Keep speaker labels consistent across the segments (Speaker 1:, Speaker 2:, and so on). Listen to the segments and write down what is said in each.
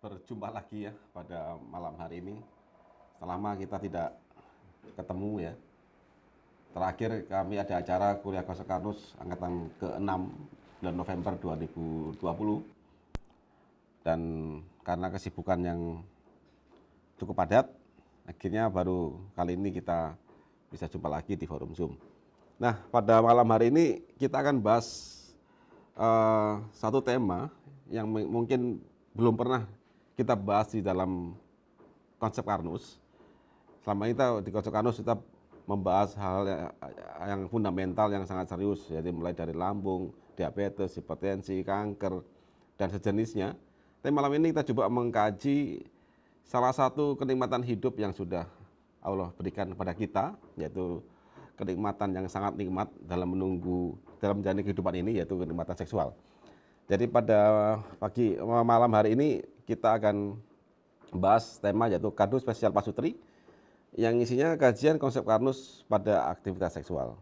Speaker 1: Berjumpa lagi ya pada malam hari ini. Selama kita tidak ketemu ya. Terakhir kami ada acara kuliah Kosekarnus angkatan ke-6 bulan November 2020. Dan karena kesibukan yang cukup padat, akhirnya baru kali ini kita bisa jumpa lagi di forum Zoom. Nah, pada malam hari ini kita akan bahas satu tema yang mungkin belum pernah kita bahas di dalam konsep Karnus. Selama ini kita di konsep Karnus kita membahas hal yang fundamental yang sangat serius, jadi mulai dari lambung, diabetes, hipertensi, kanker, dan sejenisnya. Tapi malam ini kita coba mengkaji salah satu kenikmatan hidup yang sudah Allah berikan kepada kita, yaitu kenikmatan yang sangat nikmat dalam menjalani kehidupan ini, yaitu kenikmatan seksual. Jadi pada malam hari ini kita akan bahas tema yaitu Karnus Spesial Pasutri yang isinya kajian konsep Karnus pada aktivitas seksual.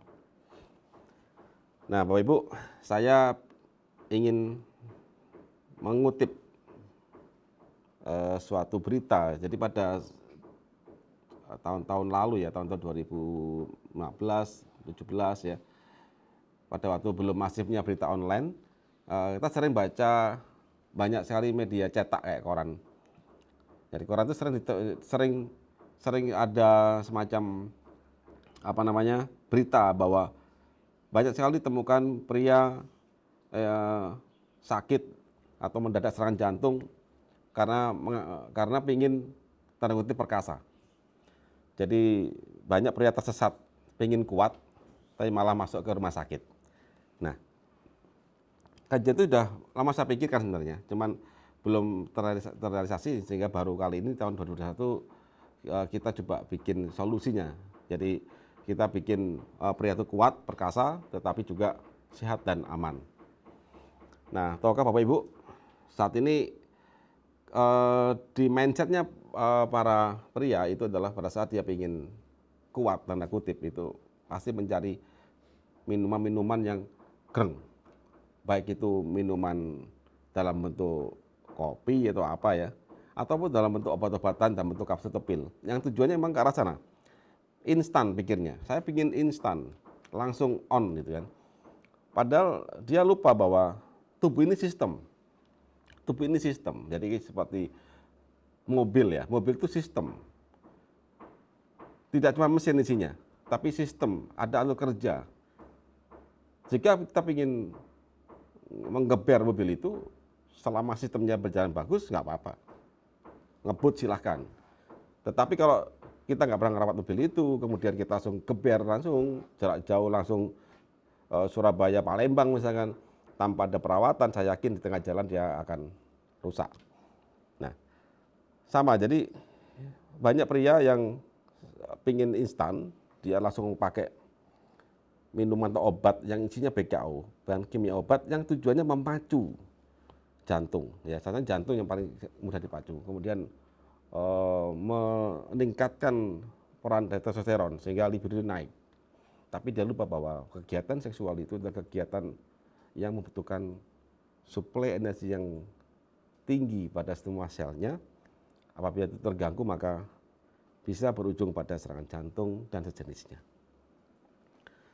Speaker 1: Nah, Bapak Ibu, saya ingin mengutip suatu berita. Jadi pada tahun-tahun lalu ya, tahun-tahun 2015, 17 ya, pada waktu belum masifnya berita online, kita sering baca banyak sekali media cetak kayak koran. Jadi koran itu sering ada semacam berita bahwa banyak sekali ditemukan pria sakit atau mendadak serangan jantung karena pingin tanda kutip perkasa. Jadi banyak pria tersesat, pingin kuat, tapi malah masuk ke rumah sakit. Nah, kajian itu sudah lama saya pikirkan sebenarnya, cuman belum terrealisasi sehingga baru kali ini tahun 2021 kita coba bikin solusinya. Jadi kita bikin pria itu kuat, perkasa, tetapi juga sehat dan aman. Nah, tahukah Bapak Ibu, saat ini di mindsetnya para pria itu adalah pada saat dia ingin kuat, tanda kutip, itu pasti mencari minuman-minuman yang greng. Baik itu minuman dalam bentuk kopi atau apa ya, ataupun dalam bentuk obat-obatan dalam bentuk kapsul pil. Yang tujuannya memang ke arah sana. Instan pikirnya, saya pingin instan, langsung on gitu kan. Padahal dia lupa bahwa tubuh ini sistem. Tubuh ini sistem, jadi seperti mobil ya, mobil itu sistem. Tidak cuma mesin isinya, tapi sistem, ada alur kerja. Jika kita ingin menggeber mobil itu, selama sistemnya berjalan bagus, nggak apa-apa. Ngebut silahkan. Tetapi kalau kita nggak pernah ngerawat mobil itu, kemudian kita langsung geber langsung, jarak jauh langsung Surabaya, Palembang misalkan, tanpa ada perawatan, saya yakin di tengah jalan dia akan rusak. Nah, sama, jadi banyak pria yang pingin instan, dia langsung pakai minuman atau obat yang isinya BKO, bahan kimia obat yang tujuannya memacu jantung. Ya, karena jantung yang paling mudah dipacu. Kemudian meningkatkan peran testosteron sehingga libido naik. Tapi dia lupa bahwa kegiatan seksual itu adalah kegiatan yang membutuhkan suplai energi yang tinggi pada semua selnya. Apabila itu terganggu maka bisa berujung pada serangan jantung dan sejenisnya.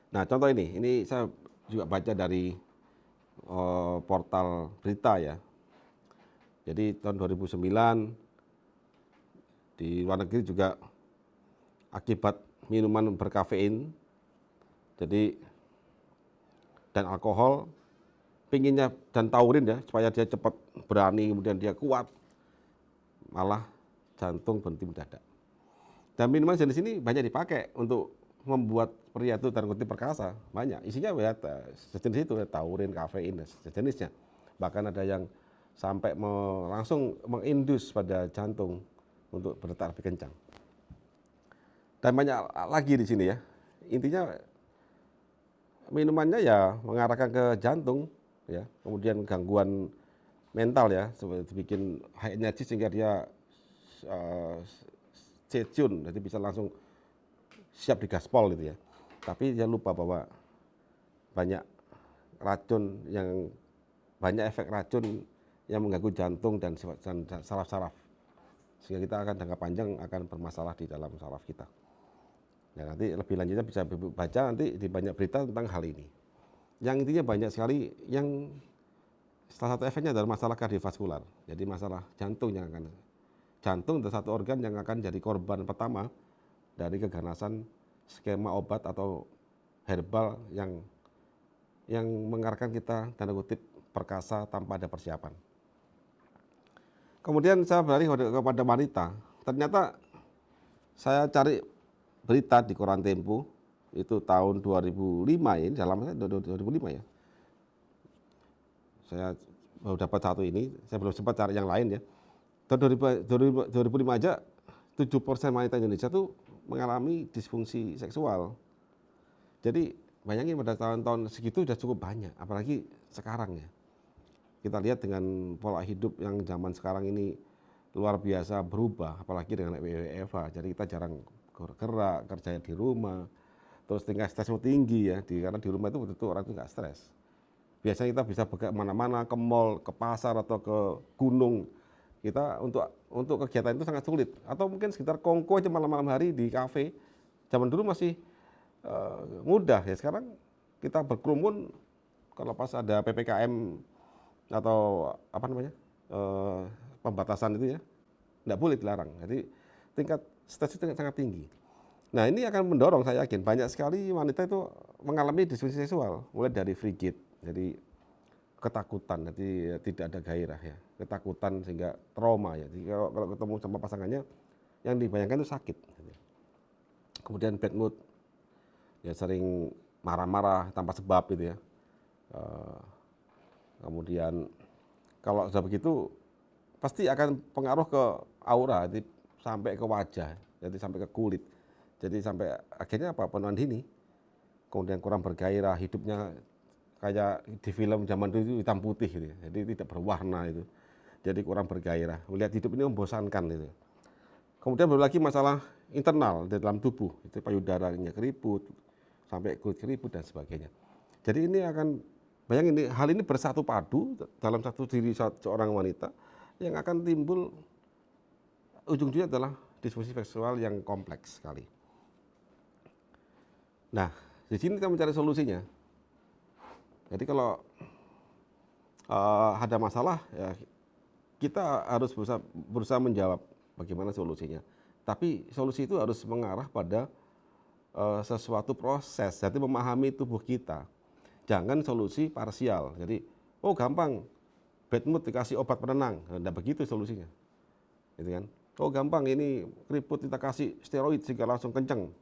Speaker 1: Nah, contoh ini saya juga baca dari portal berita ya. Jadi tahun 2009 di luar negeri juga akibat minuman berkafein dan alkohol, pinginnya dan taurin ya supaya dia cepat berani, kemudian dia kuat, malah jantung berhenti mendadak. Dan minuman jenis ini banyak dipakai untuk membuat pria itu tanda kutip perkasa, banyak. Isinya ya sejenis itu, taurin, kafein, dan sejenisnya. Bahkan ada yang sampai langsung mengindus pada jantung untuk berdetak lebih kencang. Dan banyak lagi di sini ya. Intinya minumannya ya mengarahkan ke jantung ya, kemudian gangguan mental ya, seperti bikin high energy sehingga dia cecun, jadi bisa langsung siap digaspol gitu ya. Tapi dia lupa bahwa banyak efek racun yang mengganggu jantung dan saraf-saraf, sehingga kita akan jangka panjang akan bermasalah di dalam saraf kita. Ya, nanti lebih lanjutnya bisa baca nanti di banyak berita tentang hal ini. Yang intinya banyak sekali yang salah satu efeknya adalah masalah kardiovaskular. Jadi masalah jantung adalah satu organ yang akan jadi korban pertama dari keganasan skema obat atau herbal yang mengarahkan kita tanda kutip perkasa tanpa ada persiapan. Kemudian saya beralih kepada wanita. Ternyata saya cari berita di koran Tempo itu tahun 2005 ini, dalam 2005 ya. Saya baru dapat satu ini, saya belum sempat cari yang lain ya. Tahun 2005 aja 7% wanita Indonesia tuh mengalami disfungsi seksual. Jadi bayangin pada tahun-tahun segitu sudah cukup banyak, apalagi sekarang ya. Kita lihat dengan pola hidup yang zaman sekarang ini luar biasa berubah, apalagi dengan WFH. Jadi kita jarang gerak, kerja di rumah, terus tingkat stres tinggi ya, karena di rumah itu betul-betul orang itu nggak stres. Biasanya kita bisa kemana-mana, ke mall, ke pasar atau ke gunung. Kita untuk kegiatan itu sangat sulit. Atau mungkin sekitar kongko aja malam-malam hari di kafe. Zaman dulu masih mudah ya. Sekarang kita berkerumun kalau pas ada PPKM atau apa namanya pembatasan itu ya, nggak boleh dilarang. Jadi tingkat stres itu sangat tinggi. Nah ini akan mendorong, saya yakin banyak sekali wanita itu mengalami disfungsi seksual, mulai dari frigid, jadi ketakutan, jadi tidak ada gairah ya, ketakutan sehingga trauma ya. Jadi kalau ketemu sama pasangannya, yang dibayangkan itu sakit. Kemudian bad mood, ya sering marah-marah tanpa sebab gitu ya. Kemudian kalau sudah begitu pasti akan pengaruh ke aura, jadi sampai ke wajah, jadi sampai ke kulit. Jadi sampai akhirnya apa, penuaan dini, kemudian kurang bergairah, hidupnya kayak di film zaman dulu itu hitam putih gitu ya. Jadi tidak berwarna itu, jadi kurang bergairah, melihat hidup ini membosankan itu. Kemudian baru lagi masalah internal di dalam tubuh, itu payudaranya keriput, sampai kulit keriput dan sebagainya. Jadi ini akan, bayangin hal ini bersatu padu dalam satu diri seorang wanita yang akan timbul ujung-ujungnya adalah disfungsi seksual yang kompleks sekali. Nah, di sini kita mencari solusinya. Jadi kalau ada masalah, ya kita harus berusaha menjawab bagaimana solusinya. Tapi solusi itu harus mengarah pada sesuatu proses, jadi memahami tubuh kita. Jangan solusi parsial. Jadi, oh gampang, bad mood dikasih obat penenang, tidak begitu solusinya. Gitu kan? Oh gampang, ini keriput kita kasih steroid sehingga langsung kenceng.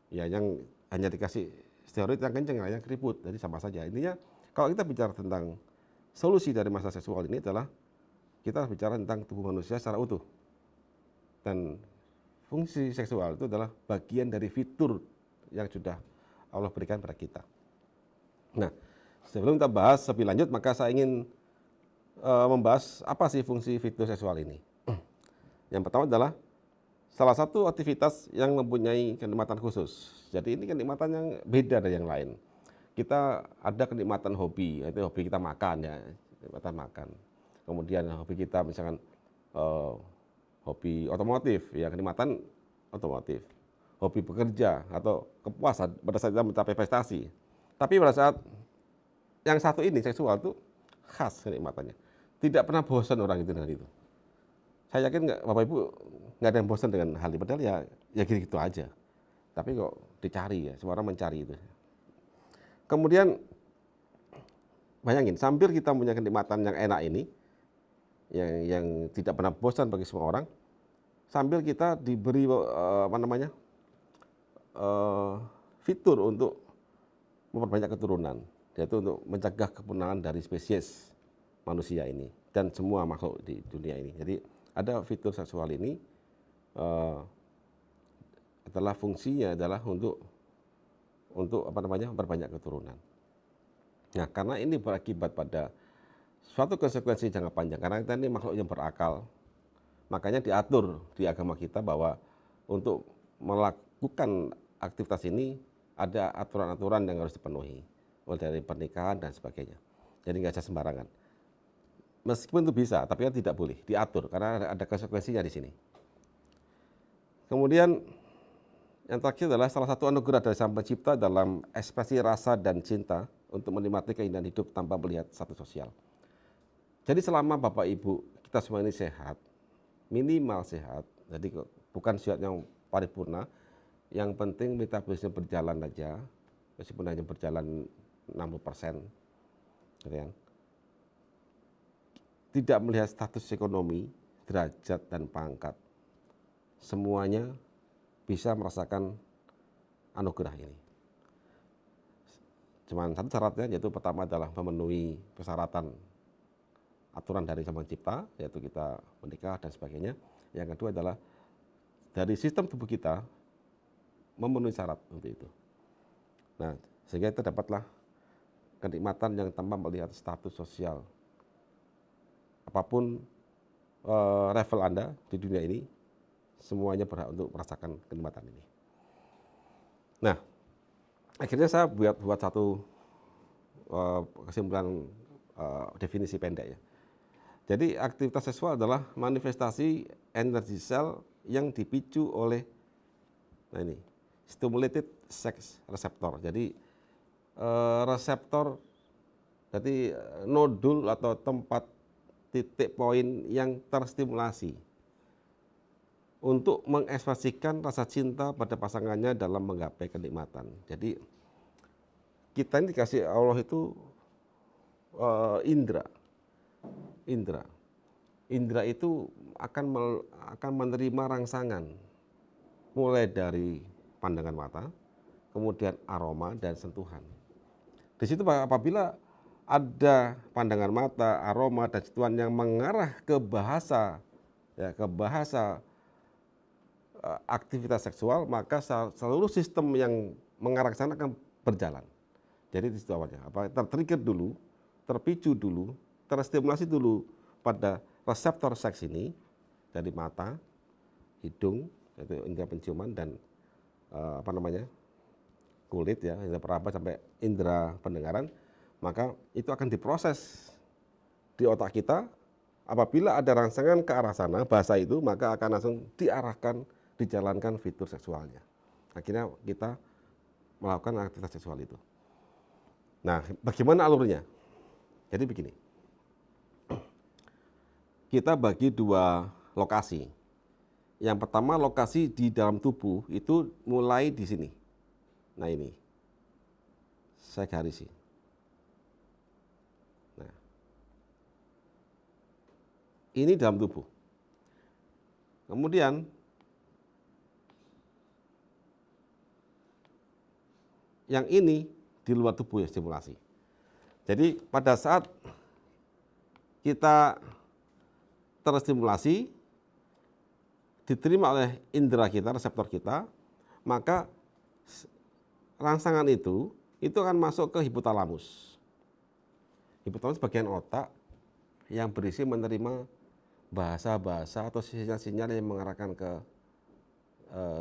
Speaker 1: Ya yang hanya dikasih steroid yang kenceng, yang keriput, jadi sama saja. Intinya kalau kita bicara tentang solusi dari masalah seksual ini adalah kita bicara tentang tubuh manusia secara utuh. Dan fungsi seksual itu adalah bagian dari fitur yang sudah Allah berikan pada kita. Nah, sebelum kita bahas lebih lanjut, maka saya ingin membahas apa sih fungsi fitur seksual ini. Yang pertama adalah salah satu aktivitas yang mempunyai kenikmatan khusus. Jadi ini kenikmatan yang beda dari yang lain. Kita ada kenikmatan hobi, yaitu hobi kita makan ya, kenikmatan makan. Kemudian hobi kita misalkan hobi otomotif, ya kenikmatan otomotif. Hobi bekerja atau kepuasan pada saat kita mencapai prestasi. Tapi pada saat yang satu ini seksual itu khas kenikmatannya. Tidak pernah bosan orang itu dengan itu. Saya yakin Bapak Ibu nggak ada yang bosan dengan hal ini. Padahal ya gitu-gitu aja. Tapi kok dicari ya, semua orang mencari itu. Kemudian bayangin, sambil kita punya kenikmatan yang enak ini, yang tidak pernah bosan bagi semua orang, sambil kita diberi fitur untuk memperbanyak keturunan, yaitu untuk mencegah kepunahan dari spesies manusia ini dan semua makhluk di dunia ini. Jadi ada fitur seksual ini adalah fungsinya adalah untuk memperbanyak keturunan. Nah, karena ini berakibat pada suatu konsekuensi jangka panjang, karena kita ini makhluk yang berakal, makanya diatur di agama kita bahwa untuk melakukan aktivitas ini ada aturan-aturan yang harus dipenuhi, mulai dari pernikahan dan sebagainya. Jadi nggak bisa sembarangan. Meskipun itu bisa, tapi kan tidak boleh diatur karena ada konsekuensinya di sini. Kemudian yang terakhir adalah salah satu anugerah dari Sang Pencipta dalam ekspresi rasa dan cinta untuk menikmati keindahan hidup tanpa melihat status sosial. Jadi selama Bapak Ibu kita semua ini sehat, minimal sehat, jadi bukan sehat yang paripurna, yang penting metabolisme berjalan aja, meskipun hanya berjalan 60%, gitu kan. Tidak melihat status ekonomi, derajat dan pangkat, semuanya bisa merasakan anugerah ini. Cuman satu syaratnya, yaitu pertama adalah memenuhi persyaratan aturan dari Sang Pencipta, yaitu kita menikah dan sebagainya. Yang kedua adalah dari sistem tubuh kita memenuhi syarat untuk itu. Nah, sehingga kita dapatlah kenikmatan yang tanpa melihat status sosial. Apapun level Anda di dunia ini, semuanya berhak untuk merasakan kenikmatan ini. Nah, akhirnya saya buat satu kesimpulan definisi pendek ya. Jadi aktivitas seksual adalah manifestasi energi sel yang dipicu oleh, nah ini, stimulated sex receptor. Jadi reseptor, jadi nodul atau tempat titik poin yang terstimulasi untuk mengekspresikan rasa cinta pada pasangannya dalam menggapai kenikmatan. Jadi kita ini dikasih Allah itu indera. Indera itu akan menerima rangsangan mulai dari pandangan mata, kemudian aroma dan sentuhan. Di situ apabila ada pandangan mata, aroma dan sentuhan yang mengarah ke bahasa, ya, ke bahasa aktivitas seksual, maka seluruh sistem yang mengarah ke sana akan berjalan. Jadi di situ awalnya, tertrigger dulu, terpicu dulu, terstimulasi dulu pada reseptor seks ini dari mata, hidung, yaitu indera penciuman dan kulit ya, indera peraba sampai indera pendengaran, maka itu akan diproses di otak kita. Apabila ada rangsangan ke arah sana, bahasa itu, maka akan langsung diarahkan, dijalankan fitur seksualnya. Akhirnya kita melakukan aktivitas seksual itu. Nah, bagaimana alurnya? Jadi begini, kita bagi dua lokasi. Yang pertama, lokasi di dalam tubuh itu mulai di sini. Nah ini, saya garisi. Nah, ini dalam tubuh. Kemudian yang ini di luar tubuh ya, stimulasi. Jadi pada saat kita terstimulasi, diterima oleh indera kita, reseptor kita, maka rangsangan itu akan masuk ke hipotalamus. Hipotalamus bagian otak yang berisi menerima bahasa-bahasa atau sinyal-sinyal yang mengarahkan ke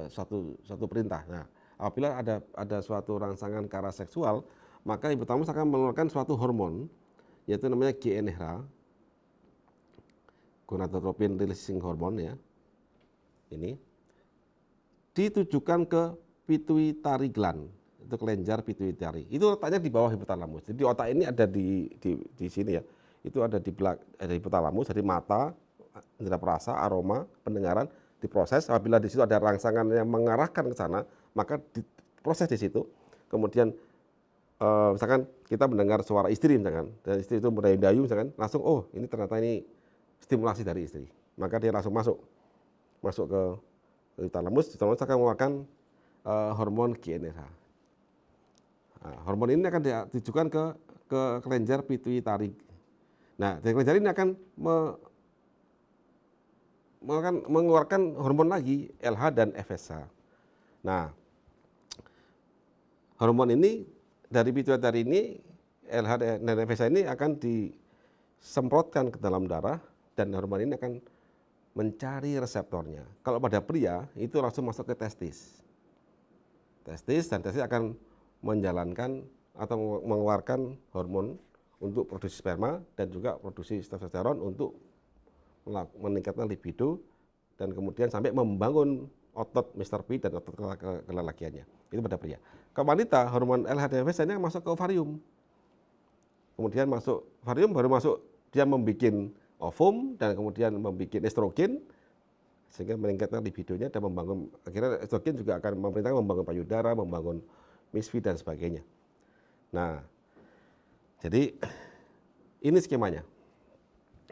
Speaker 1: suatu perintah. Nah, apabila ada suatu rangsangan ke arah seksual, maka hipotalamus akan mengeluarkan suatu hormon, yaitu namanya GnRH, gonadotropin releasing hormone ya. Ini ditujukan ke pituitary gland, itu kelenjar pituitary. Itu letaknya di bawah hipotalamus. Jadi otak ini ada di sini ya. Itu ada di hipotalamus, jadi mata, indera perasa, aroma, pendengaran diproses. Apabila di situ ada rangsangan yang mengarahkan ke sana, maka diproses di situ. Kemudian misalkan kita mendengar suara istri misalkan, dan istri itu mendayu-dayu misalkan, langsung oh ini ternyata ini stimulasi dari istri. Maka dia langsung masuk ke hipotalamus akan mengeluarkan hormon GnRH. Nah, hormon ini akan ditujukan ke kelenjar pituitary. Nah, dari kelenjar ini akan mengeluarkan hormon lagi, LH dan FSH. Nah, hormon ini dari pituitary ini, LH dan FSH ini akan disemprotkan ke dalam darah, dan hormon ini akan mencari reseptornya. Kalau pada pria itu langsung masuk ke testis. Dan testis akan menjalankan atau mengeluarkan hormon untuk produksi sperma dan juga produksi testosteron untuk meningkatkan libido dan kemudian sampai membangun otot Mr. P dan otot kelelakiannya. Itu pada pria. Ke wanita, hormon LH dan FSH ini masuk ke ovarium. Kemudian masuk ovarium, baru masuk dia membuat ovum dan kemudian membuat estrogen sehingga meningkatkan libidonya dan membangun, akhirnya estrogen juga akan memerintahkan membangun payudara, membangun misfi dan sebagainya. Nah, jadi ini skemanya.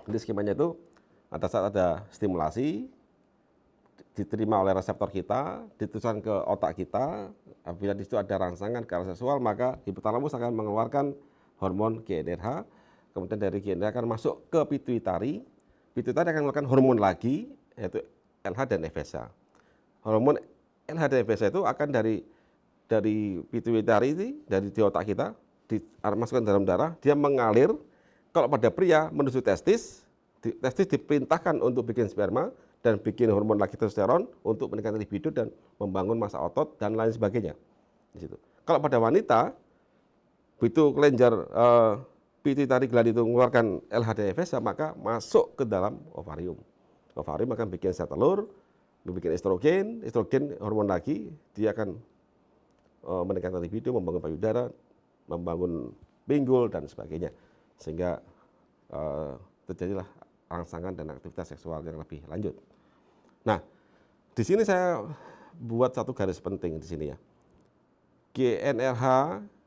Speaker 1: Ini skemanya itu pada saat ada stimulasi diterima oleh reseptor kita, ditujukan ke otak kita. Apabila di situ ada rangsangan ke arah seksual, maka hipotalamus akan mengeluarkan hormon GnRH. Kemudian dari GnRH akan masuk ke pituitari. Pituitari akan mengeluarkan hormon lagi, yaitu LH dan FSH. Hormon LH dan FSH itu akan dari pituitari ini, dari di otak kita, dimasukkan dalam darah, dia mengalir. Kalau pada pria menuju testis, testis diperintahkan untuk bikin sperma dan bikin hormon lagi testosteron untuk meningkatkan libido dan membangun massa otot dan lain sebagainya. Di situ. Kalau pada wanita, begitu kelenjar pituitari gland itu mengeluarkan LH dan FSH, maka masuk ke dalam ovarium. Ovarium akan bikin sel telur, bikin estrogen, estrogen hormon lagi, dia akan meningkatkan libido, membangun payudara, membangun pinggul dan sebagainya, sehingga terjadilah rangsangan dan aktivitas seksual yang lebih lanjut. Nah, di sini saya buat satu garis penting di sini ya. GnRH,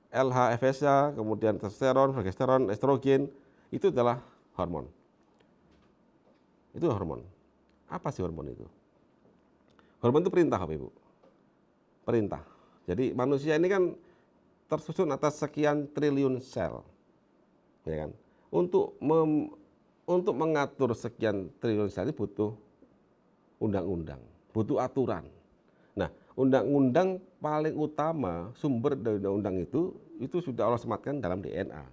Speaker 1: LH, FSH, kemudian testosteron, progesteron, estrogen, itu adalah hormon. Itu hormon. Apa sih hormon itu? Hormon itu perintah, Bapak Ibu. Perintah. Jadi manusia ini kan tersusun atas sekian triliun sel, ya kan? Untuk mengatur sekian triliun sel ini butuh undang-undang, butuh aturan. Nah, undang-undang paling utama sumber dari undang-undang itu sudah Allah sematkan dalam DNA.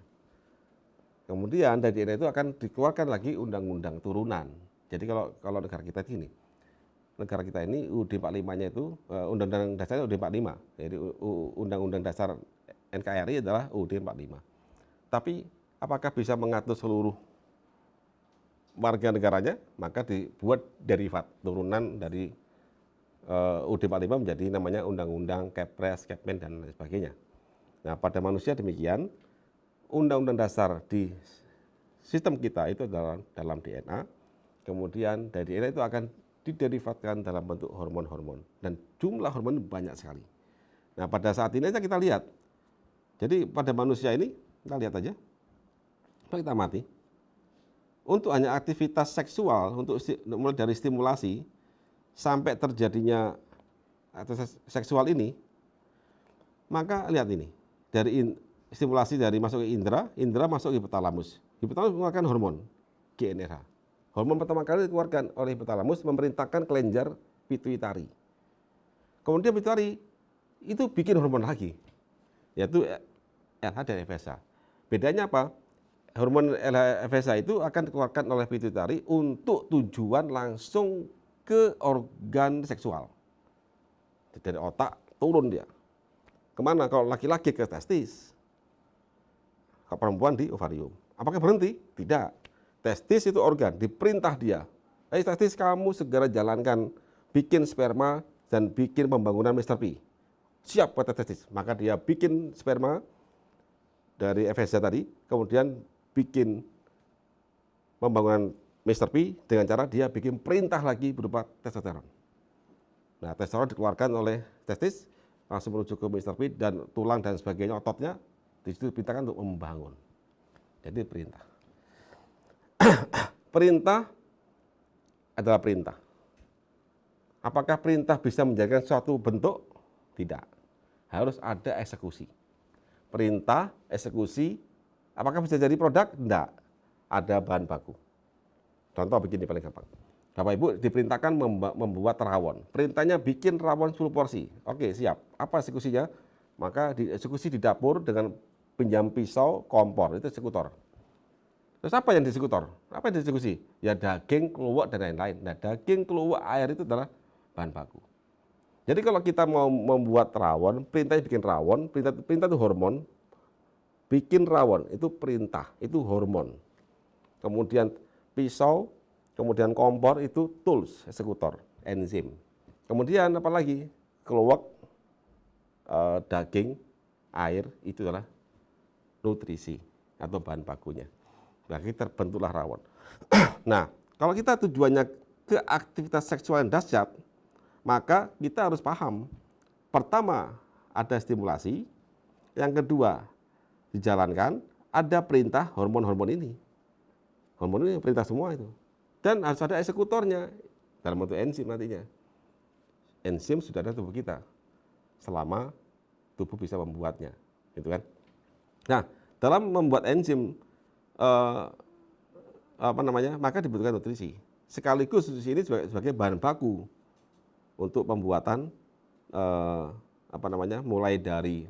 Speaker 1: Kemudian dari DNA itu akan dikeluarkan lagi undang-undang turunan. Jadi kalau negara kita ini UUD 45-nya itu undang-undang dasarnya UUD 45. Jadi undang-undang dasar NKRI adalah UUD 45. Tapi apakah bisa mengatur seluruh warga negaranya? Maka dibuat derivat turunan dari UUD 45 menjadi namanya Undang-Undang Kepres, Kepmen dan lain sebagainya. Nah, pada manusia demikian, undang-undang dasar di sistem kita itu adalah dalam DNA. Kemudian dari DNA itu akan diderivatkan dalam bentuk hormon-hormon dan jumlah hormon banyak sekali. Nah, pada saat ini aja kita lihat. Jadi pada manusia ini kita lihat aja. Kita mati. Untuk hanya aktivitas seksual, untuk mulai dari stimulasi sampai terjadinya aktivitas seksual ini, maka lihat ini. Dari stimulasi dari masuk ke indera masuk ke hipotalamus. Hipotalamus mengeluarkan hormon GnRH. Hormon pertama kali dikeluarkan oleh hipotalamus memerintahkan kelenjar pituitari. Kemudian pituitari itu bikin hormon lagi, yaitu LH dan FSH. Bedanya apa? Hormon LH FSH itu akan dikeluarkan oleh pituitari untuk tujuan langsung ke organ seksual. Dari otak turun dia. Kemana? Kalau laki-laki ke testis, kalau perempuan di ovarium. Apakah berhenti? Tidak. Testis itu organ, diperintah dia. Testis kamu segera jalankan, bikin sperma dan bikin pembangunan Mr. P. Siap pada testis. Maka dia bikin sperma dari FSH tadi, kemudian bikin pembangunan Mr. P dengan cara dia bikin perintah lagi berupa testosteron. Nah, testosteron dikeluarkan oleh testis, langsung menuju ke Mr. P dan tulang dan sebagainya, ototnya, di situ diperintahkan untuk membangun. Jadi perintah. Perintah adalah perintah. Apakah perintah bisa menjadikan suatu bentuk? Tidak. Harus ada eksekusi. Perintah, eksekusi, apakah bisa jadi produk? Tidak. Ada bahan baku. Contoh begini paling gampang. Bapak Ibu diperintahkan membuat rawon. Perintahnya bikin rawon 10 porsi. Oke, siap. Apa eksekusinya? Maka dieksekusi di dapur dengan pinjam pisau, kompor. Itu eksekutor. Terus apa yang dieksekutor? Apa yang dieksekusi? Ya daging, keluak, dan lain-lain. Nah, daging, keluak, air itu adalah bahan baku. Jadi kalau kita mau membuat rawon, perintahnya bikin rawon, perintah itu hormon. bikin rawon itu perintah, itu hormon. Kemudian pisau, kemudian kompor itu tools, eksekutor, enzim. Kemudian apalagi keluak, daging, air itu adalah nutrisi atau bahan bakunya. Berarti terbentuklah rawon. Nah, kalau kita tujuannya ke aktivitas seksual yang dahsyat, maka kita harus paham. Pertama, ada stimulasi. Yang kedua, dijalankan, ada perintah hormon-hormon ini. Hormon ini perintah semua itu. Dan harus ada eksekutornya, dalam bentuk enzim nantinya. Enzim sudah ada tubuh kita, selama tubuh bisa membuatnya. Gitu kan? Nah, dalam membuat enzim, maka dibutuhkan nutrisi. Sekaligus nutrisi ini sebagai bahan baku untuk pembuatan mulai dari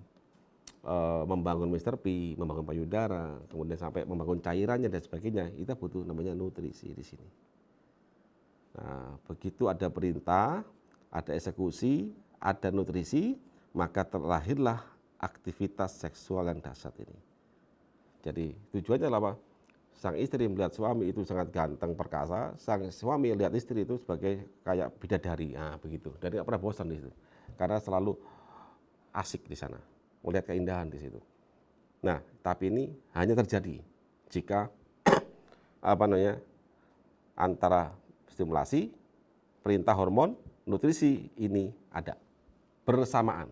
Speaker 1: membangun Mr. P, membangun payudara, kemudian sampai membangun cairannya dan sebagainya, kita butuh namanya nutrisi di sini. Nah, begitu ada perintah, ada eksekusi, ada nutrisi, maka terlahirlah aktivitas seksual yang dahsyat ini. Jadi tujuannya adalah apa? Sang istri melihat suami itu sangat ganteng perkasa, sang suami lihat istri itu sebagai kayak bidadari, nah begitu. Dan tidak pernah bosan di situ, karena selalu asik di sana, melihat keindahan di situ. Nah, tapi ini hanya terjadi jika antara stimulasi, perintah hormon, nutrisi ini ada bersamaan.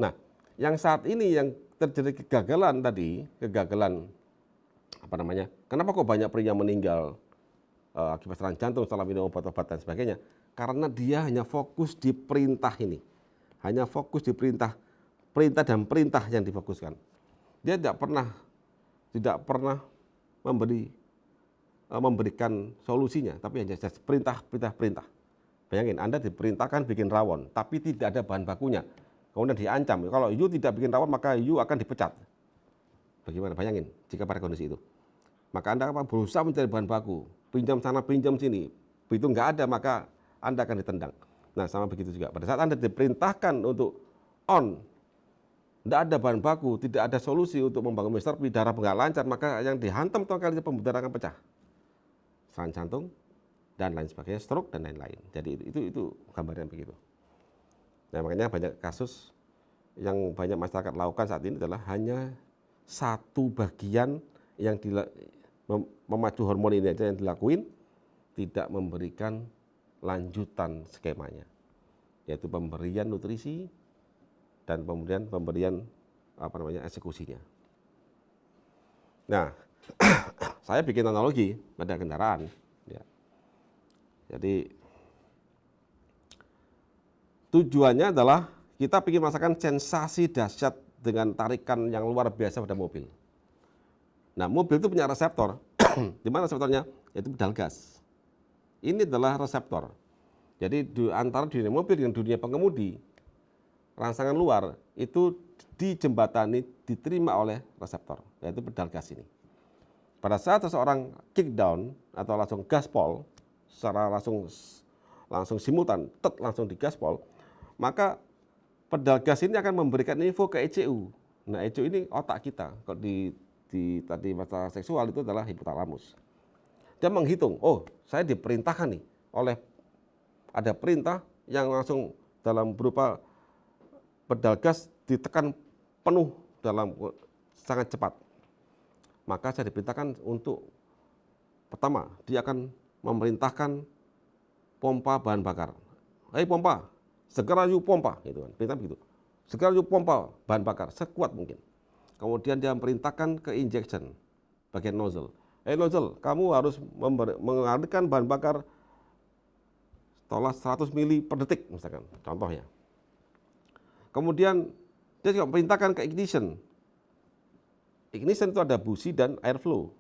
Speaker 1: Nah, yang saat ini yang terjadi kegagalan tadi, kenapa kok banyak pria meninggal akibat serangan jantung setelah minum obat-obat dan sebagainya? Karena dia hanya fokus di perintah ini, hanya fokus di perintah dan perintah yang difokuskan. Dia tidak pernah memberikan solusinya, tapi hanya perintah. Bayangin, Anda diperintahkan bikin rawon, tapi tidak ada bahan bakunya. Kemudian diancam, kalau you tidak bikin rawon maka you akan dipecat. Bagaimana? Bayangin jika pada kondisi itu. Maka Anda berusaha mencari bahan baku, pinjam sana, pinjam sini. Begitu nggak ada, maka Anda akan ditendang. Nah, sama begitu juga. Pada saat Anda diperintahkan untuk tidak ada bahan baku, tidak ada solusi untuk membangun Mr. P, darah nggak lancar, maka yang dihantam pertama kali pembuluh darah akan pecah. Serangan jantung, dan lain sebagainya, stroke, dan lain-lain. Jadi itu gambaran begitu. Nah, makanya banyak kasus yang banyak masyarakat lakukan saat ini adalah hanya satu bagian yang memacu hormon ini aja yang dilakuin, tidak memberikan lanjutan skemanya, yaitu pemberian nutrisi dan kemudian pemberian eksekusinya. Nah, saya bikin analogi pada kendaraan. Ya. Jadi tujuannya adalah kita ingin merasakan sensasi dahsyat dengan tarikan yang luar biasa pada mobil. Nah, mobil itu punya reseptor. Di mana reseptornya? Yaitu pedal gas. Ini adalah reseptor. Jadi antara dunia mobil dengan dunia pengemudi, rangsangan luar itu dijembatani, diterima oleh reseptor, yaitu pedal gas ini. Pada saat seseorang kick down atau langsung gaspol, secara langsung simultan, langsung di gaspol, maka pedal gas ini akan memberikan info ke ECU. Nah, ECU ini otak kita. Kalau di tadi masalah seksual itu adalah hipotalamus. Dia menghitung, oh saya diperintahkan nih oleh ada perintah yang langsung dalam berupa pedal gas ditekan penuh dalam sangat cepat. Maka saya diperintahkan untuk pertama, dia akan memerintahkan pompa bahan bakar. Hei pompa, segera yuk pompa, gitu kan. Perintah begitu. Segera yuk pompa bahan bakar sekuat mungkin. Kemudian dia memerintahkan ke injection bagian nozzle. Nozzle, kamu harus mengalirkan bahan bakar setelah 100 mili per detik misalkan, contohnya. Kemudian dia juga memerintahkan ke ignition. Ignition itu ada busi dan airflow.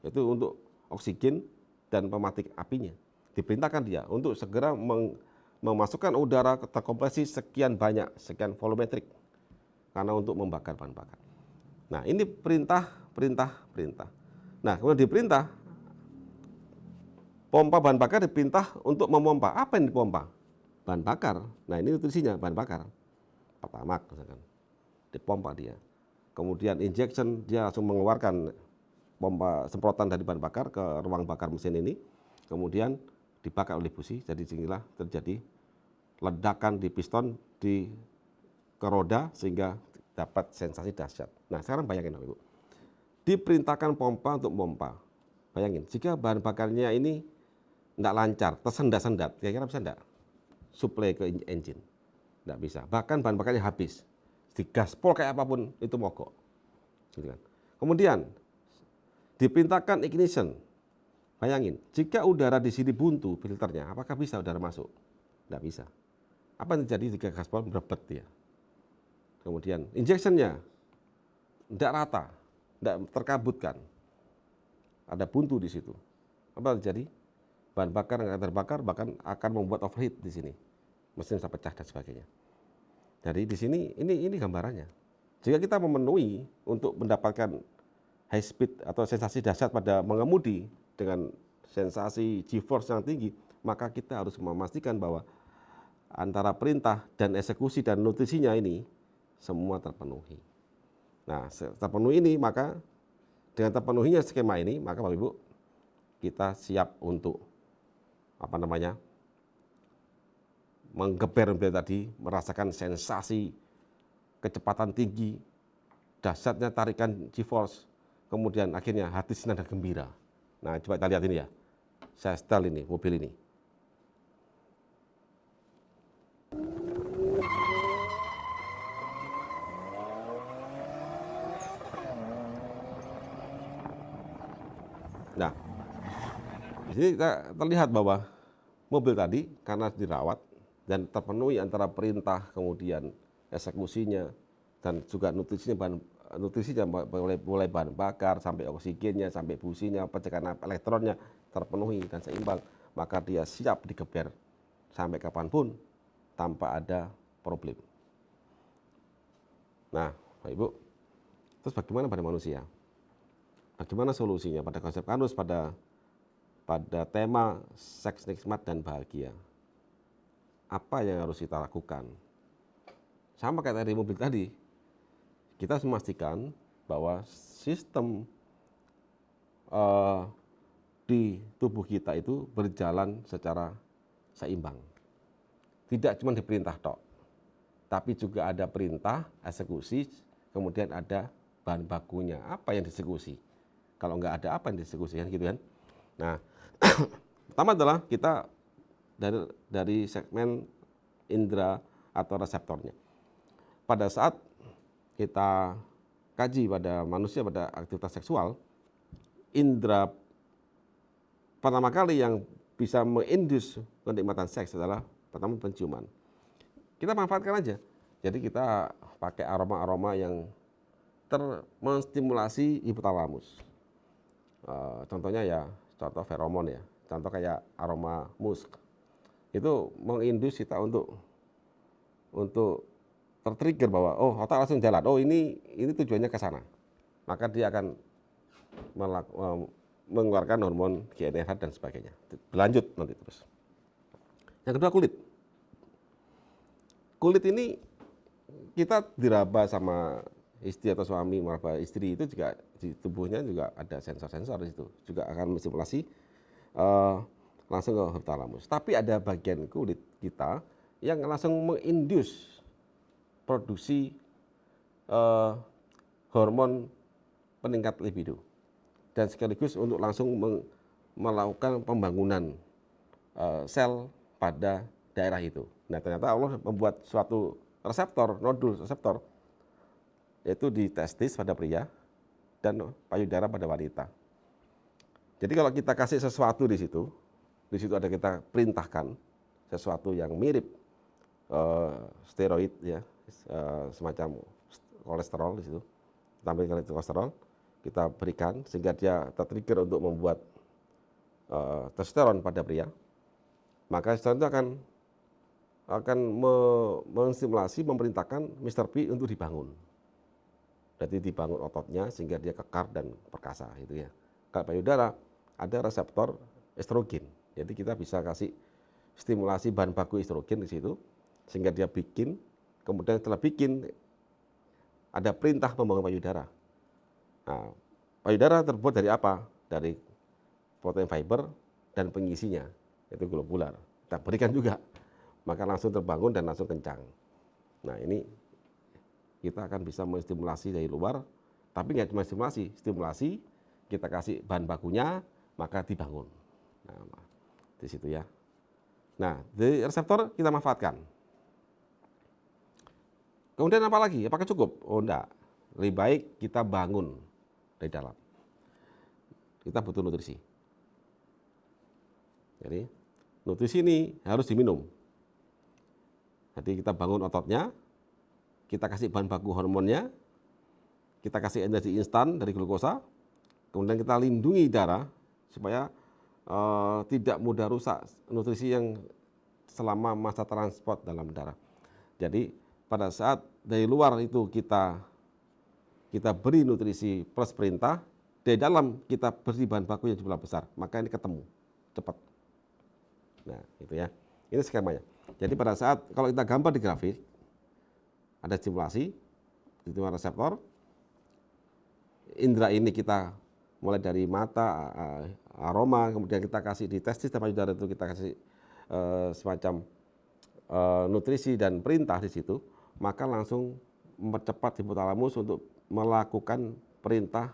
Speaker 1: Itu untuk oksigen dan pematik apinya. Diperintahkan dia untuk segera memasukkan udara ke terkompresi sekian banyak, sekian volumetrik. Karena untuk membakar bahan bakar. Nah, ini perintah. Nah, kemudian diperintah, pompa bahan bakar diperintah untuk memompa. Apa yang dipompa? Bahan bakar. Nah, ini nutrisinya, bahan bakar. Pertama, misalkan, dipompa dia. kemudian injection, dia langsung mengeluarkan pompa semprotan dari bahan bakar ke ruang bakar mesin ini, kemudian dibakar oleh busi, jadi disinilah terjadi ledakan di piston ke roda sehingga dapat sensasi dahsyat. Nah sekarang bayangin Bapak Ibu, diperintahkan pompa untuk pompa. Bayangin, jika bahan bakarnya ini tidak lancar, tersendat-sendat, kira-kira bisa enggak suplai ke engine? Tidak bisa. Bahkan bahan bakarnya habis, digaspol kayak apapun itu mogok. Gitu kan. Kemudian diperintahkan ignition. Bayangin, jika udara di sini buntu filternya, apakah bisa udara masuk? Tidak bisa. Apa yang terjadi jika gaspol merebet dia? Kemudian injectionnya tidak rata, tidak terkabutkan. Ada buntu di situ. Apa yang terjadi? Bahan bakar yang akan terbakar bahkan akan membuat overheat di sini. Mesin bisa pecah dan sebagainya. Jadi di sini ini gambarannya. Jika kita memenuhi untuk mendapatkan high speed atau sensasi dahsyat pada mengemudi dengan sensasi G-force yang tinggi, maka kita harus memastikan bahwa antara perintah dan eksekusi dan nutrisinya ini semua terpenuhi. Nah, terpenuhi ini, maka dengan terpenuhinya skema ini, maka Bapak Ibu, kita siap untuk menggeber tadi, merasakan sensasi kecepatan tinggi, dahsyatnya tarikan G-force, kemudian akhirnya hati senang dan gembira. Nah, coba kita lihat ini ya. Saya setel ini, mobil ini. Nah, di sini kita terlihat bahwa mobil tadi karena dirawat dan terpenuhi antara perintah, kemudian eksekusinya, dan juga nutrisinya mulai bahan bakar sampai oksigennya, sampai businya, pecekan elektronnya terpenuhi dan seimbang, maka dia siap digeber sampai kapanpun tanpa ada problem. Nah, Bapak Ibu, terus bagaimana pada manusia? Bagaimana solusinya pada konsep Kanus pada tema seks nikmat dan bahagia? Apa yang harus kita lakukan? Sama kayak tadi mobil tadi, kita harus memastikan bahwa sistem di tubuh kita itu berjalan secara seimbang. Tidak cuma diperintah tok, tapi juga ada perintah, eksekusi, kemudian ada bahan bakunya. Apa yang dieksekusi? Kalau nggak ada apa yang dieksekusi, kan gitu kan? Nah, pertama adalah kita dari segmen indera atau reseptornya. Pada saat kita kaji pada manusia pada aktivitas seksual, indera pertama kali yang bisa mengindus kenikmatan seks adalah pertama penciuman. Kita manfaatkan aja. Jadi kita pakai aroma-aroma yang menstimulasi hipotalamus. Contohnya ya, contoh feromon ya, contoh kayak aroma musk. Itu mengindus kita untuk tertrigger bahwa oh otak langsung jalan, oh ini tujuannya ke sana. Maka dia akan mengeluarkan hormon GnRH dan sebagainya. Berlanjut nanti terus. Yang kedua kulit. Kulit ini kita diraba sama istri atau suami meraba istri, itu juga di tubuhnya juga ada sensor-sensor di situ, juga akan menstimulasi langsung ke hipotalamus. Tapi ada bagian kulit kita yang langsung mengindus produksi hormon peningkat libido dan sekaligus untuk langsung melakukan pembangunan sel pada daerah itu. Nah ternyata Allah membuat suatu reseptor, nodul reseptor, yaitu di testis pada pria dan payudara pada wanita. Jadi kalau kita kasih sesuatu di situ ada kita perintahkan sesuatu yang mirip steroid ya, semacam kolesterol di situ, tampilkan kolesterol, kita berikan sehingga dia tertrigger untuk membuat testosteron pada pria, maka testosteron itu akan menstimulasi, memerintahkan Mr. P untuk dibangun. Jadi dibangun ototnya sehingga dia kekar dan perkasa gitu ya. Kalau payudara ada reseptor estrogen. Jadi kita bisa kasih stimulasi bahan baku estrogen di situ sehingga dia bikin, kemudian setelah bikin ada perintah membangun payudara. Nah, payudara terbuat dari apa? Dari protein fiber dan pengisinya, itu globular. Kita berikan juga, maka langsung terbangun dan langsung kencang. Nah, ini kita akan bisa menstimulasi dari luar, tapi nggak cuma stimulasi, kita kasih bahan bakunya, maka dibangun. Nah, di situ ya. Nah, dari reseptor kita manfaatkan. Kemudian apa lagi? Apakah cukup? Oh enggak. Lebih baik kita bangun dari dalam. Kita butuh nutrisi. Jadi, nutrisi ini harus diminum. Nanti kita bangun ototnya, kita kasih bahan baku hormonnya, kita kasih energi instan dari glukosa, kemudian kita lindungi darah supaya tidak mudah rusak nutrisi yang selama masa transport dalam darah. Jadi pada saat dari luar itu kita beri nutrisi plus perintah, dari dalam kita beri bahan baku yang jumlah besar, maka ini ketemu cepat. Nah itu ya, ini skemanya. Jadi pada saat kalau kita gambar di grafik, ada stimulasi, stimulasi reseptor, indera ini kita mulai dari mata, aroma, kemudian kita kasih di testis dan payudara itu kita kasih semacam nutrisi dan perintah di situ, maka langsung mempercepat hipotalamus untuk melakukan perintah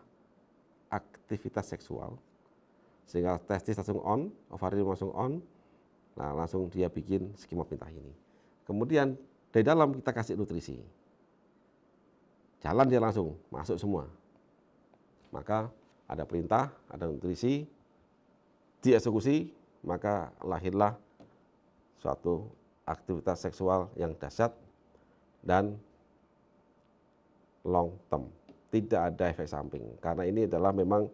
Speaker 1: aktivitas seksual, sehingga testis langsung on, ovarium langsung on, nah langsung dia bikin skema perintah ini. Kemudian dari dalam kita kasih nutrisi, jalan dia langsung masuk semua, maka ada perintah, ada nutrisi, dieksekusi, maka lahirlah suatu aktivitas seksual yang dahsyat dan long term. Tidak ada efek samping. Karena ini adalah memang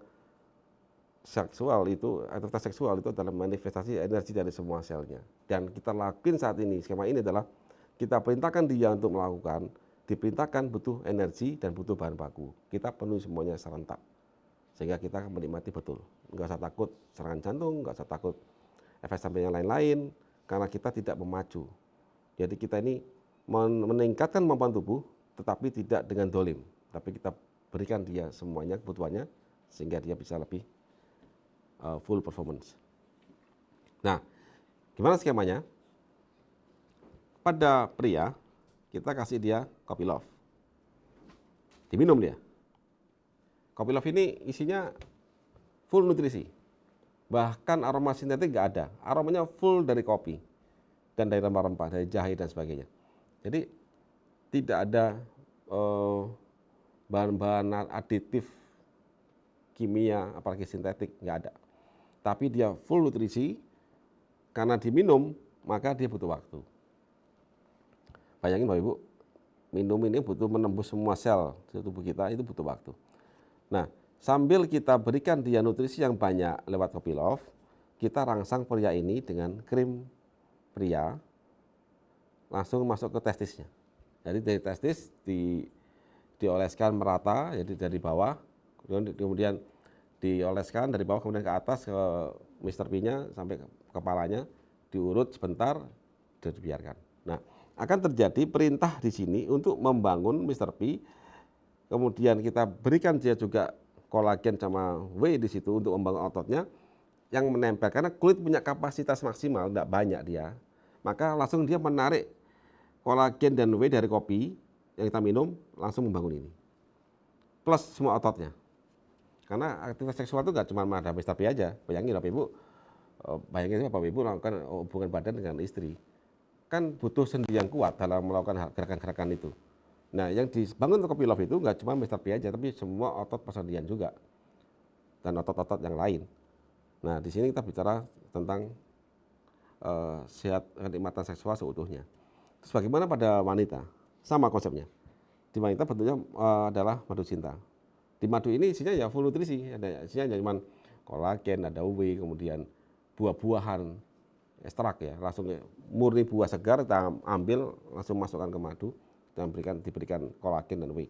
Speaker 1: aktivitas seksual itu adalah manifestasi energi dari semua selnya. Dan kita lakuin saat ini, skema ini adalah kita perintahkan dia untuk melakukan, diperintahkan butuh energi dan butuh bahan baku. Kita penuhi semuanya serentak. Sehingga kita akan menikmati betul. Enggak usah takut serangan jantung, enggak usah takut efek samping yang lain-lain, karena kita tidak memacu. Jadi kita ini meningkatkan kemampuan tubuh, tetapi tidak dengan dolim. Tapi kita berikan dia semuanya kebutuhannya, sehingga dia bisa lebih full performance. Nah, gimana skemanya? Pada pria, kita kasih dia Kopi Love. Diminum dia. Kopi Love ini isinya full nutrisi. Bahkan aroma sintetik nggak ada. Aromanya full dari kopi dan dari rempah-rempah, dari jahe dan sebagainya. Jadi tidak ada bahan-bahan aditif kimia, apalagi sintetik, nggak ada. Tapi dia full nutrisi, karena diminum, maka dia butuh waktu. Bayangin Bapak Ibu, minum ini butuh menembus semua sel di tubuh kita, itu butuh waktu. Nah, sambil kita berikan dia nutrisi yang banyak lewat Kopi Love, kita rangsang pria ini dengan krim pria, langsung masuk ke testisnya. Jadi dari testis dioleskan merata, jadi dari bawah, kemudian dioleskan dari bawah kemudian ke atas ke Mr. P-nya sampai ke kepalanya, diurut sebentar, dan dibiarkan. Nah, akan terjadi perintah di sini untuk membangun Mr. P. Kemudian kita berikan dia juga kolagen sama whey di situ untuk membangun ototnya yang menempel. Karena kulit punya kapasitas maksimal, tidak banyak dia. Maka langsung dia menarik kolagen dan whey dari kopi yang kita minum, langsung membangun ini. Plus semua ototnya. Karena aktivitas seksual itu nggak cuma ada Mr. P aja. Bayangin Bapak Ibu, bayangin Bapak Ibu melakukan hubungan badan dengan istri. Kan butuh sendi yang kuat dalam melakukan gerakan-gerakan itu. Nah, yang dibangun Kopi Love itu nggak cuma Mr. P aja, tapi semua otot persendian juga. Dan otot-otot yang lain. Nah, di sini kita bicara tentang sehat kenikmatan seksual seutuhnya. Terus bagaimana pada wanita? Sama konsepnya. Di wanita bentuknya adalah madu cinta. Di madu ini isinya ya full nutrisi, isinya cuma kolagen, ada whey, kemudian buah-buahan, ekstrak ya, langsung murni buah segar kita ambil, langsung masukkan ke madu dan diberikan kolagen dan whey.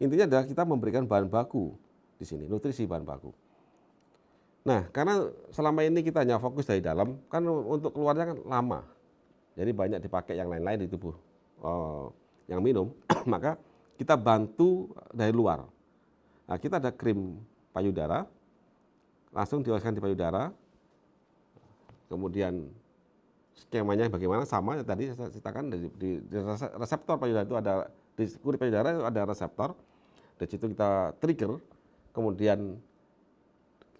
Speaker 1: Intinya adalah kita memberikan bahan baku di sini, nutrisi bahan baku. Nah, karena selama ini kita hanya fokus dari dalam, kan untuk keluarnya kan lama. Jadi banyak dipakai yang lain-lain di tubuh yang minum, maka kita bantu dari luar. Nah, kita ada krim payudara, langsung dioleskan di payudara, kemudian skemanya bagaimana, sama tadi saya ceritakan, di reseptor payudara itu ada, di kulit payudara itu ada reseptor, dari situ kita trigger, kemudian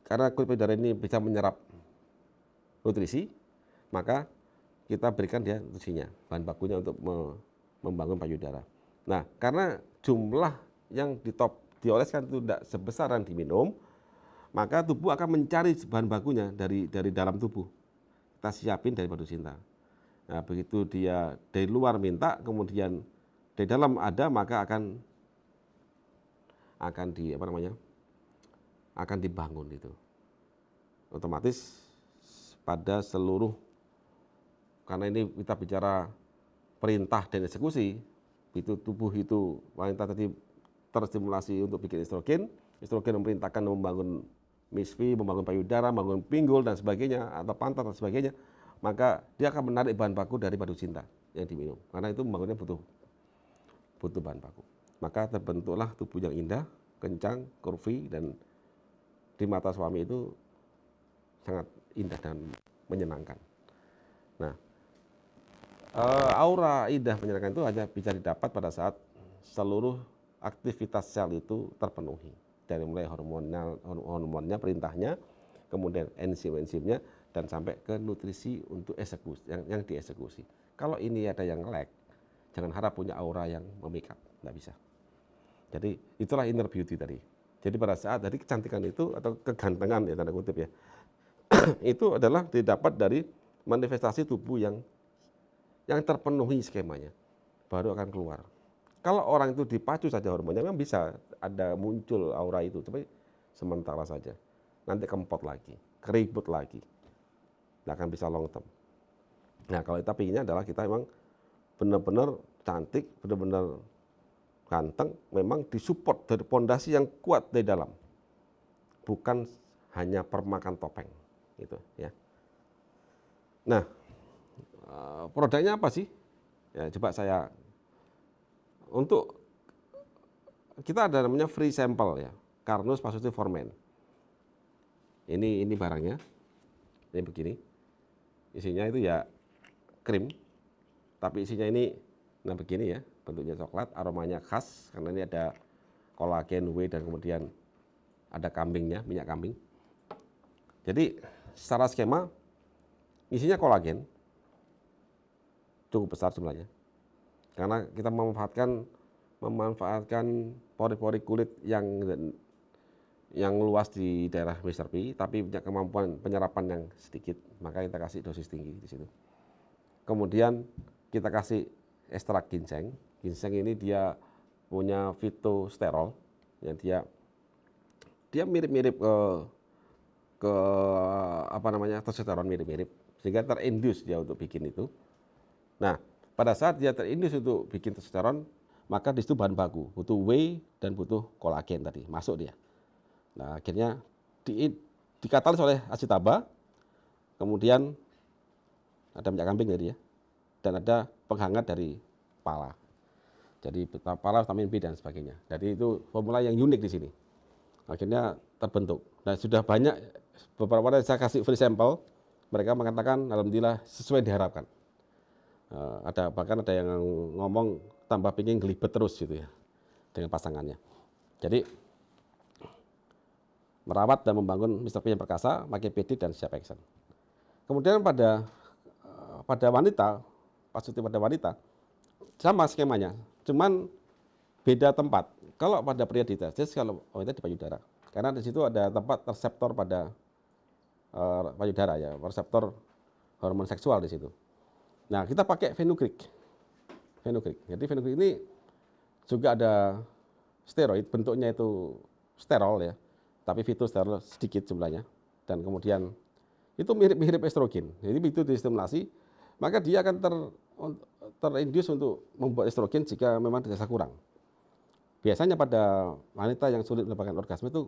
Speaker 1: karena kulit payudara ini bisa menyerap nutrisi, maka kita berikan dia nutrisinya, bahan bakunya untuk membangun payudara. Nah, karena jumlah yang dioleskan itu tidak sebesar yang diminum, maka tubuh akan mencari bahan bakunya dari dalam tubuh. Kita siapin dari madu cinta. Nah, begitu dia dari luar minta, kemudian dari dalam ada, maka akan dibangun itu. Otomatis pada seluruh, karena ini kita bicara perintah dan eksekusi, itu tubuh itu wanita tadi terstimulasi untuk bikin estrogen memerintahkan membangun misfi, membangun payudara, membangun pinggul dan sebagainya, atau pantat dan sebagainya, maka dia akan menarik bahan baku dari madu cinta yang diminum, karena itu membangunnya butuh bahan baku. Maka terbentuklah tubuh yang indah, kencang, kurvi, dan di mata suami itu sangat indah dan menyenangkan. Nah, aura indah menyenangkan itu hanya bisa didapat pada saat seluruh aktivitas sel itu terpenuhi, dari mulai hormonnya, perintahnya, kemudian enzim-enzimnya, dan sampai ke nutrisi untuk eksekusi yang dieksekusi. Kalau ini ada yang lag, jangan harap punya aura yang memikat, tidak bisa. Jadi itulah inner beauty tadi. Jadi pada saat tadi kecantikan itu atau kegantengan ya tanda kutip ya, itu adalah didapat dari manifestasi tubuh yang terpenuhi skemanya, baru akan keluar. Kalau orang itu dipacu saja hormonnya, memang bisa ada muncul aura itu, tapi sementara saja. Nanti kempot lagi, keribut lagi, tidak akan bisa long term. Nah, kalau kita pinginnya adalah kita memang benar-benar cantik, benar-benar ganteng, memang disupport dari pondasi yang kuat dari dalam, bukan hanya permakan topeng, gitu ya. Nah, produknya apa sih? Ya, coba saya, untuk kita ada namanya free sample ya, Carnus Positive for Men. Ini barangnya, ini begini, isinya itu ya krim, tapi isinya ini, nah begini ya, bentuknya coklat, aromanya khas, karena ini ada kolagen, whey, dan kemudian ada kambingnya, minyak kambing. Jadi secara skema, isinya kolagen, cukup besar jumlahnya, karena kita memanfaatkan pori-pori kulit yang luas di daerah Mr. P, tapi punya kemampuan penyerapan yang sedikit, maka kita kasih dosis tinggi di situ. Kemudian kita kasih ekstrak ginseng. Ginseng ini dia punya fitosterol, yang dia mirip-mirip ke testosteron, mirip-mirip, sehingga terindus dia untuk bikin itu. Nah, pada saat dia terindus untuk bikin testosteron, maka di situ bahan baku, butuh whey dan butuh kolagen tadi, masuk dia. Nah, akhirnya dikatalis oleh acetaba, kemudian ada minyak kambing tadi ya, dan ada penghangat dari pala. Jadi pala, vitamin B dan sebagainya. Jadi itu formula yang unik di sini. Akhirnya terbentuk. Dan sudah banyak, beberapa kali saya kasih free sample, mereka mengatakan alhamdulillah sesuai diharapkan. Bahkan ada yang ngomong tambah pingin gelibet terus gitu ya dengan pasangannya. Jadi merawat dan membangun Mr. P yang perkasa, pakai PD dan siap action. Kemudian pada wanita, pada wanita sama skemanya, cuman beda tempat. Kalau pada pria di testis, kalau wanita di payudara, karena di situ ada tempat reseptor pada payudara ya, reseptor hormon seksual di situ. Nah, kita pakai fenugreek. Jadi fenugreek ini juga ada steroid, bentuknya itu sterol ya, tapi fitosterol sedikit jumlahnya, dan kemudian itu mirip-mirip estrogen. Jadi begitu distimulasi, maka dia akan terindus untuk membuat estrogen jika memang dirasa kurang. Biasanya pada wanita yang sulit mendapatkan orgasme itu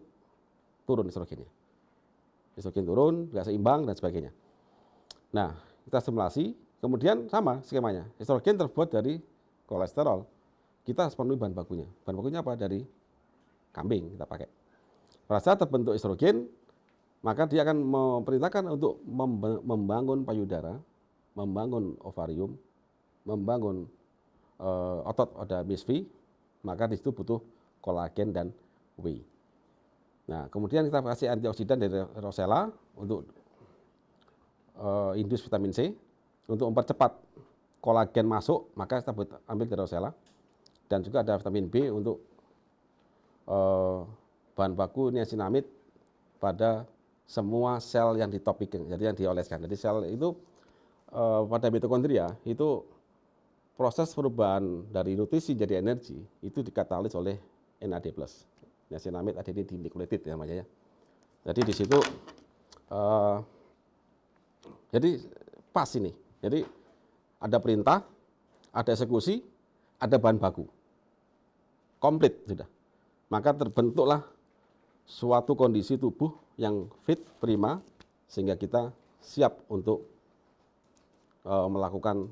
Speaker 1: turun estrogennya. Estrogen turun, nggak seimbang dan sebagainya. Nah, kita stimulasi, kemudian sama skemanya. Estrogen terbuat dari kolesterol, kita harus penuhi bahan bakunya. Bahan bakunya apa? Dari kambing kita pakai. Pada saat terbentuk estrogen, maka dia akan memerintahkan untuk membangun payudara, membangun ovarium, membangun otot pada misfi, maka di situ butuh kolagen dan whey. Nah, kemudian kita kasih antioksidan dari rosella untuk indus vitamin C, untuk mempercepat kolagen masuk, maka kita ambil dari rosella. Dan juga ada vitamin B untuk bahan baku niacinamide pada semua sel yang ditopiking, jadi yang dioleskan. Jadi sel itu pada mitokondria itu proses perubahan dari nutrisi jadi energi itu dikatalis oleh NAD+, niacinamide adenine dinukleotid namanya ya. Jadi di situ jadi pas ini. Jadi ada perintah, ada eksekusi, ada bahan baku. Komplit sudah. Maka terbentuklah suatu kondisi tubuh yang fit, prima, sehingga kita siap untuk melakukan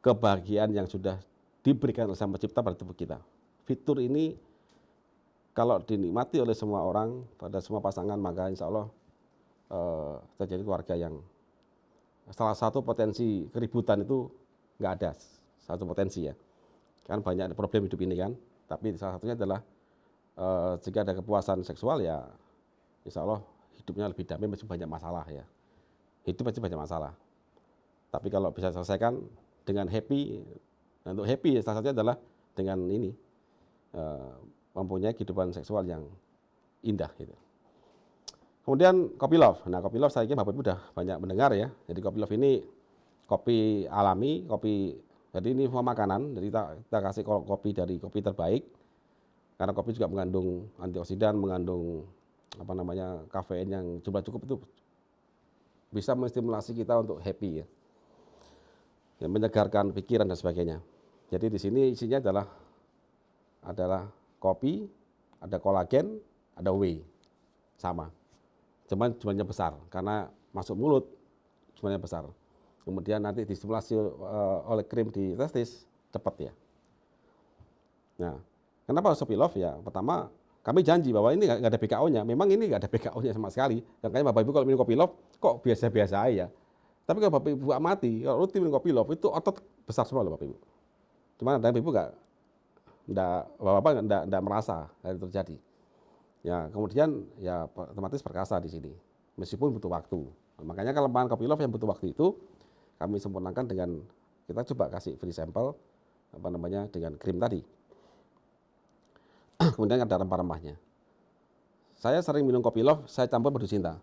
Speaker 1: kebahagiaan yang sudah diberikan oleh Sang Pencipta pada tubuh kita. Fitur ini kalau dinikmati oleh semua orang, pada semua pasangan, maka insya Allah terjadi keluarga yang salah satu potensi keributan itu nggak ada, satu potensi ya. Kan banyak problem hidup ini kan, tapi salah satunya adalah jika ada kepuasan seksual ya insya Allah hidupnya lebih damai, masih banyak masalah ya. Hidup masih banyak masalah. Tapi kalau bisa selesaikan dengan happy, untuk happy salah satunya adalah dengan ini, mempunyai kehidupan seksual yang indah gitu. Kemudian kopi love. Nah, kopi love saya kira Bapak Ibu sudah banyak mendengar ya. Jadi kopi love ini kopi alami, jadi ini semua makanan. Jadi kita kasih kopi dari kopi terbaik. Karena kopi juga mengandung antioksidan, mengandung kafein yang jumlah cukup, itu bisa menstimulasi kita untuk happy ya. Yang menyegarkan pikiran dan sebagainya. Jadi di sini isinya adalah kopi, ada kolagen, ada whey. Sama. Cuman jumlahnya besar karena masuk mulut jumlahnya besar. Kemudian nanti distimulasi oleh krim di testis cepat ya. Nah, kenapa harus kopi love ya? Pertama, kami janji bahwa ini nggak ada BKO-nya. Memang ini nggak ada BKO-nya sama sekali. Makanya Bapak Ibu kalau minum kopi love kok biasa-biasa aja. Tapi kalau Bapak Ibu amati, kalau rutin minum kopi love itu otot besar semua loh Bapak Ibu. Cuman ada Ibu nggak merasa hal itu terjadi. Ya, kemudian ya otomatis perkasa di sini. Meskipun butuh waktu. Makanya kelemahan kopi love yang butuh waktu itu kami sempurnakan dengan kita coba kasih free sample dengan krim tadi. Kemudian ada rempah-rempahnya. Saya sering minum kopi love, saya campur madu cinta.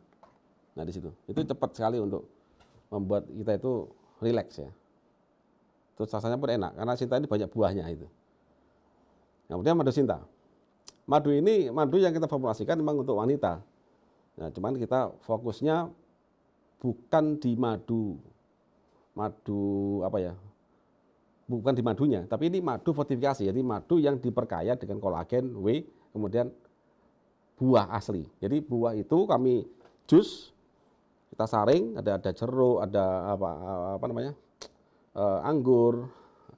Speaker 1: Nah, di situ. Itu cepat sekali untuk membuat kita itu rileks ya. Terus rasanya pun enak karena cinta ini banyak buahnya itu. Kemudian madu cinta. Madu ini madu yang kita formulasikan memang untuk wanita. Nah, cuman kita fokusnya bukan di bukan di madunya, tapi ini madu fortifikasi. Jadi madu yang diperkaya dengan kolagen, whey, kemudian buah asli. Jadi buah itu kami jus, kita saring, ada jeruk, ada anggur,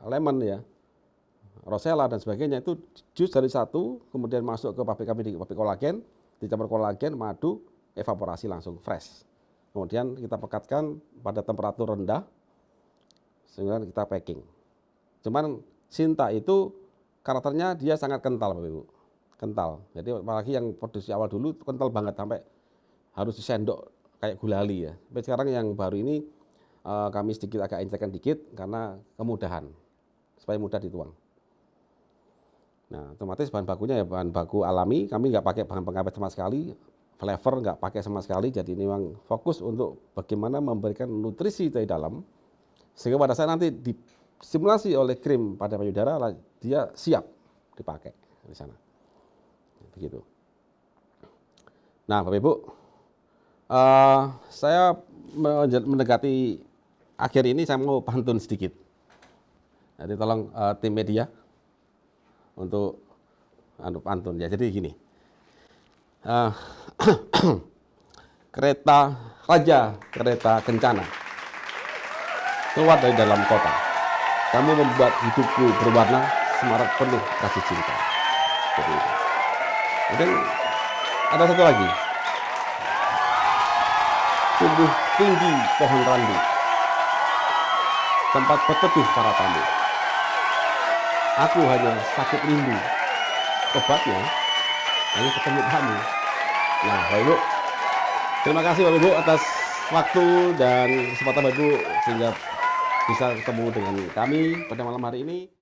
Speaker 1: lemon ya, rosella dan sebagainya, itu jus dari satu, kemudian masuk ke pabrik kami di pabrik kolagen, dicampur kolagen, madu, evaporasi langsung fresh. Kemudian kita pekatkan pada temperatur rendah, sehingga kita packing. Cuman Sinta itu karakternya dia sangat kental Bapak Ibu, kental. Jadi apalagi yang produksi awal dulu kental banget sampai harus disendok kayak gulali ya. Tapi sekarang yang baru ini kami sedikit agak encerkan dikit karena kemudahan, supaya mudah dituang. Nah, otomatis bahan bakunya ya bahan baku alami, kami nggak pakai bahan pengawet sama sekali, flavor nggak pakai sama sekali. Jadi ini memang fokus untuk bagaimana memberikan nutrisi dari dalam, sehingga pada saat nanti distimulasi oleh krim pada payudara, dia siap dipakai di sana. Begitu. Nah, Bapak Ibu, saya mendekati akhir ini, saya mau pantun sedikit. Jadi tolong tim media untuk pantun ya. Jadi gini, kereta kencana keluar dari dalam kota. Kamu membuat hidupku berwarna semarak penuh kasih cinta. Seperti itu. Kemudian ada satu lagi. Tumbuh tinggi pohon randu, tempat berteduh para tamu. Aku hanya sakit rindu, obatnya hanya ketemu kamu. Nah, Bapak Ibu, terima kasih Bapak Ibu atas waktu dan kesempatan Bapak Ibu sehingga bisa ketemu dengan kami pada malam hari ini.